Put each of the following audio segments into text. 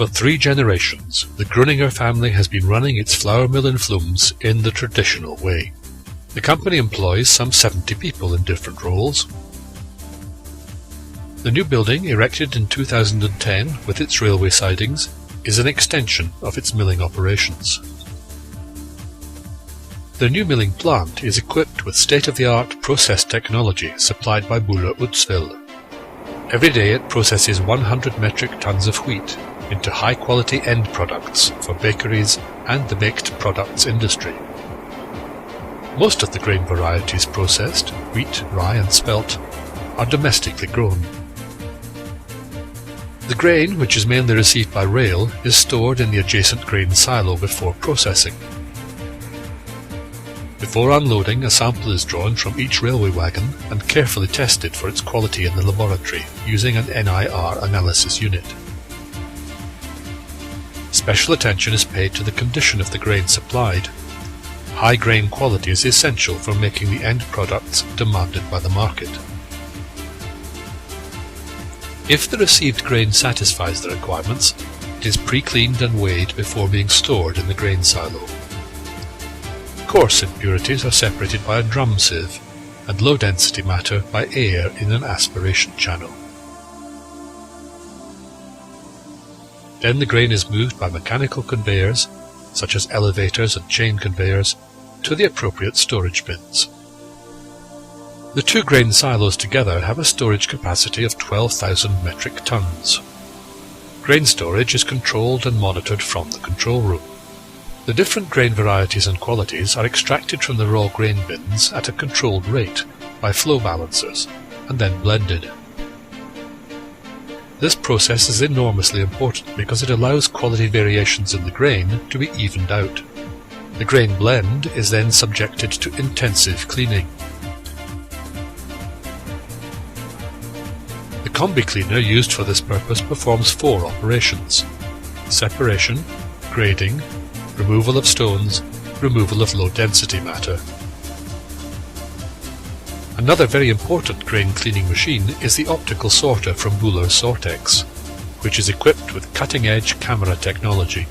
For 3 generations, the Gruninger family has been running its flour mill in Flums in the traditional way. The company employs some 70 people in different roles. The new building, erected in 2010 with its railway sidings, is an extension of its milling operations. The new milling plant is equipped with state-of-the-art process technology supplied by Buhler. Every day it processes 100 metric tons of wheat into high-quality end products for bakeries and the baked products industry. Most of the grain varieties processed, wheat, rye and spelt, are domestically grown. The grain, which is mainly received by rail, is stored in the adjacent grain silo before processing. Before unloading, a sample is drawn from each railway wagon and carefully tested for its quality in the laboratory using an NIR analysis unit. Special attention is paid to the condition of the grain supplied. High grain quality is essential for making the end products demanded by the market. If the received grain satisfies the requirements, it is pre-cleaned and weighed before being stored in the grain silo. Coarse impurities are separated by a drum sieve, and low-density matter by air in an aspiration channel. Then the grain is moved by mechanical conveyors, such as elevators and chain conveyors, to the appropriate storage bins. The 2 grain silos together have a storage capacity of 12,000 metric tons. Grain storage is controlled and monitored from the control room. The different grain varieties and qualities are extracted from the raw grain bins at a controlled rate by flow balancers and then blended. This process is enormously important because it allows quality variations in the grain to be evened out. The grain blend is then subjected to intensive cleaning. The combi cleaner used for this purpose performs 4 operations: separation, grading, removal of stones, removal of low-density matter. Another very important grain cleaning machine is the optical sorter from Buhler Sortex, which is equipped with cutting-edge camera technology.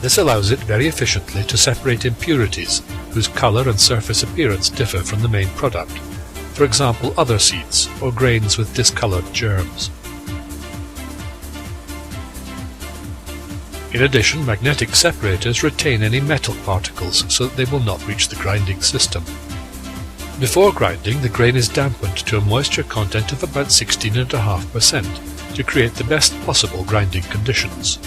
This allows it very efficiently to separate impurities whose colour and surface appearance differ from the main product, for example other seeds or grains with discoloured germs. In addition, magnetic separators retain any metal particles so that they will not reach the grinding system. Before grinding, the grain is dampened to a moisture content of about 16.5% to create the best possible grinding conditions.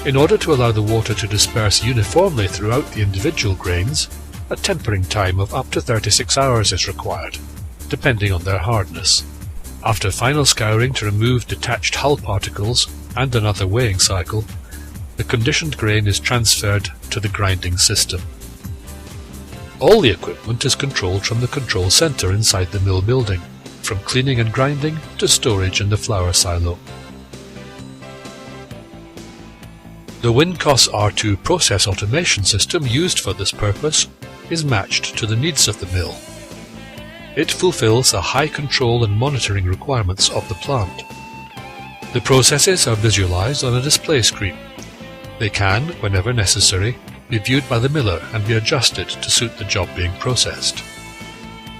In order to allow the water to disperse uniformly throughout the individual grains, a tempering time of up to 36 hours is required, depending on their hardness. After final scouring to remove detached hull particles and another weighing cycle, the conditioned grain is transferred to the grinding system. All the equipment is controlled from the control center inside the mill building, from cleaning and grinding to storage in the flour silo. The WinCos R2 process automation system used for this purpose is matched to the needs of the mill. It fulfills the high control and monitoring requirements of the plant. The processes are visualized on a display screen. They can, whenever necessary, be viewed by the miller and be adjusted to suit the job being processed.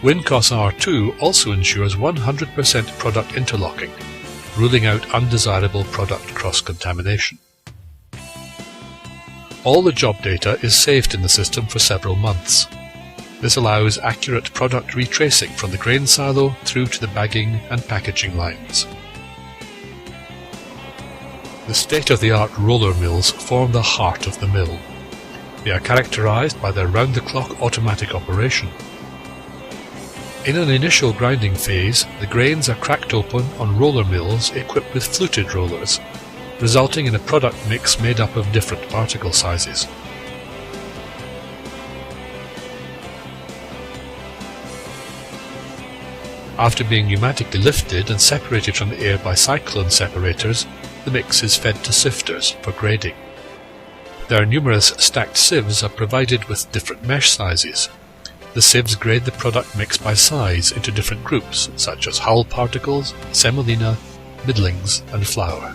WinCos R2 also ensures 100% product interlocking, ruling out undesirable product cross-contamination. All the job data is saved in the system for several months. This allows accurate product retracing from the grain silo through to the bagging and packaging lines. The state-of-the-art roller mills form the heart of the mill. They are characterized by their round-the-clock automatic operation. In an initial grinding phase, the grains are cracked open on roller mills equipped with fluted rollers, resulting in a product mix made up of different particle sizes. After being pneumatically lifted and separated from the air by cyclone separators, the mix is fed to sifters for grading. Their numerous stacked sieves are provided with different mesh sizes. The sieves grade the product mix by size into different groups, such as hull particles, semolina, middlings, and flour.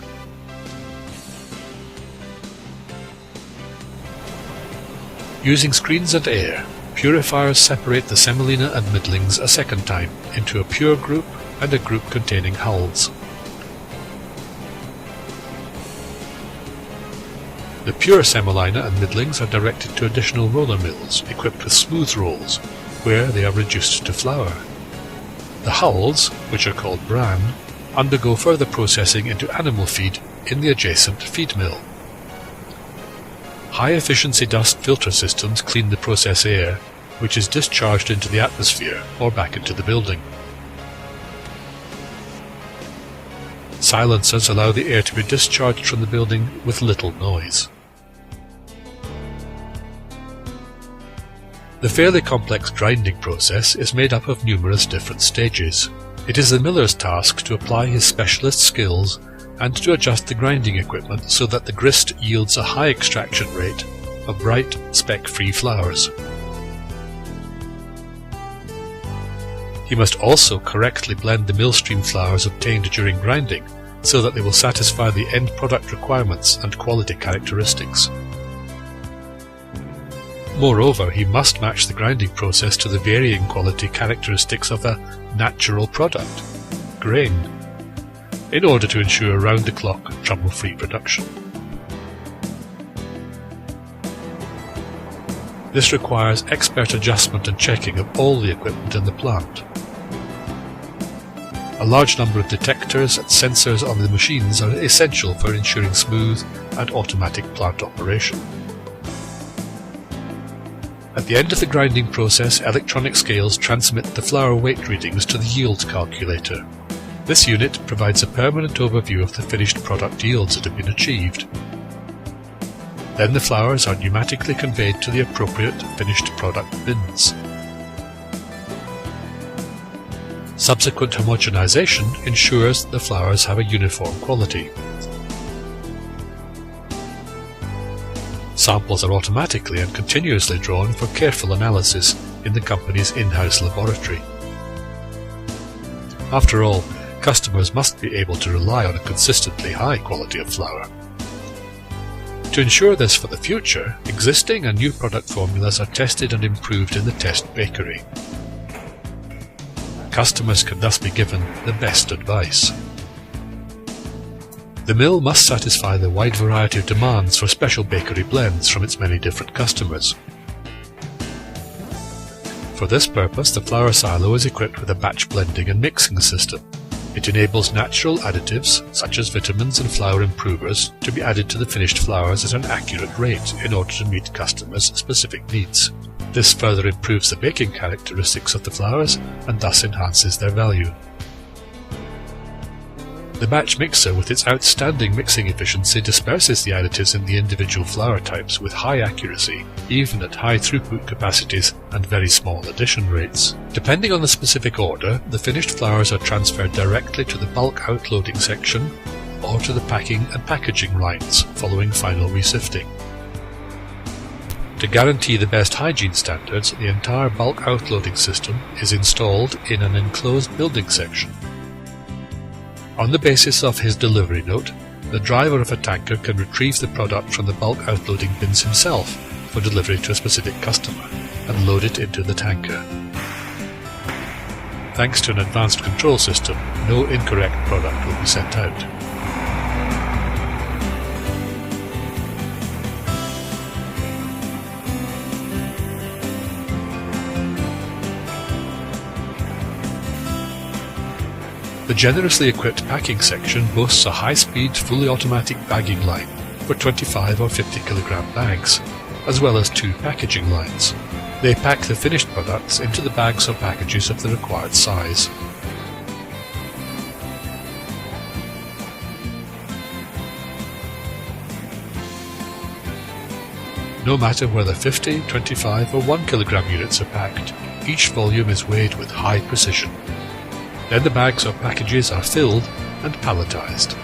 Using screens and air, purifiers separate the semolina and middlings a second time into a pure group and a group containing hulls. The pure semolina and middlings are directed to additional roller mills equipped with smooth rolls, where they are reduced to flour. The hulls, which are called bran, undergo further processing into animal feed in the adjacent feed mill. High-efficiency dust filter systems clean the process air, which is discharged into the atmosphere or back into the building. Silencers allow the air to be discharged from the building with little noise. The fairly complex grinding process is made up of numerous different stages. It is the miller's task to apply his specialist skills and to adjust the grinding equipment so that the grist yields a high extraction rate of bright, speck-free flours. He must also correctly blend the millstream flours obtained during grinding so that they will satisfy the end product requirements and quality characteristics. Moreover, he must match the grinding process to the varying quality characteristics of a natural product, grain, in order to ensure round-the-clock, trouble-free production. This requires expert adjustment and checking of all the equipment in the plant. A large number of detectors and sensors on the machines are essential for ensuring smooth and automatic plant operation. At the end of the grinding process, electronic scales transmit the flour weight readings to the yield calculator. This unit provides a permanent overview of the finished product yields that have been achieved. Then the flours are pneumatically conveyed to the appropriate finished product bins. Subsequent homogenization ensures the flours have a uniform quality. Samples are automatically and continuously drawn for careful analysis in the company's in-house laboratory. After all, customers must be able to rely on a consistently high quality of flour. To ensure this for the future, existing and new product formulas are tested and improved in the test bakery. Customers can thus be given the best advice. The mill must satisfy the wide variety of demands for special bakery blends from its many different customers. For this purpose, the flour silo is equipped with a batch blending and mixing system. It enables natural additives, such as vitamins and flour improvers, to be added to the finished flours at an accurate rate in order to meet customers' specific needs. This further improves the baking characteristics of the flours and thus enhances their value. The batch mixer, with its outstanding mixing efficiency, disperses the additives in the individual flour types with high accuracy, even at high throughput capacities and very small addition rates. Depending on the specific order, the finished flours are transferred directly to the bulk outloading section or to the packing and packaging lines following final resifting. To guarantee the best hygiene standards, the entire bulk outloading system is installed in an enclosed building section. On the basis of his delivery note, the driver of a tanker can retrieve the product from the bulk outloading bins himself for delivery to a specific customer and load it into the tanker. Thanks to an advanced control system, no incorrect product will be sent out. The generously equipped packing section boasts a high-speed, fully automatic bagging line for 25 or 50 kilogram bags, as well as 2 packaging lines. They pack the finished products into the bags or packages of the required size. No matter whether 50, 25 or 1 kilogram units are packed, each volume is weighed with high precision. Then the bags or packages are filled and palletized.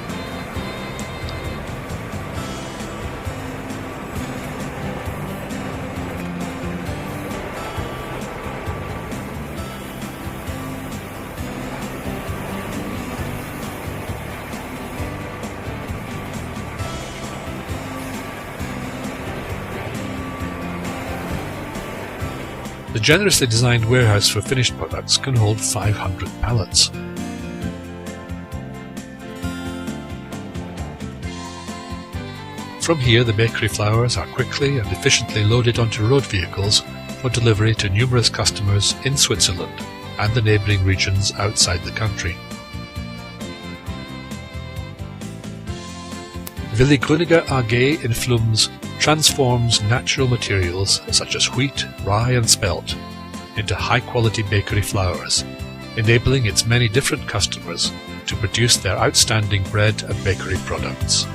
The generously designed warehouse for finished products can hold 500 pallets. From here, the bakery flours are quickly and efficiently loaded onto road vehicles for delivery to numerous customers in Switzerland and the neighbouring regions outside the country. Willi Grüniger AG in Flums transforms natural materials such as wheat, rye and spelt into high-quality bakery flours, enabling its many different customers to produce their outstanding bread and bakery products.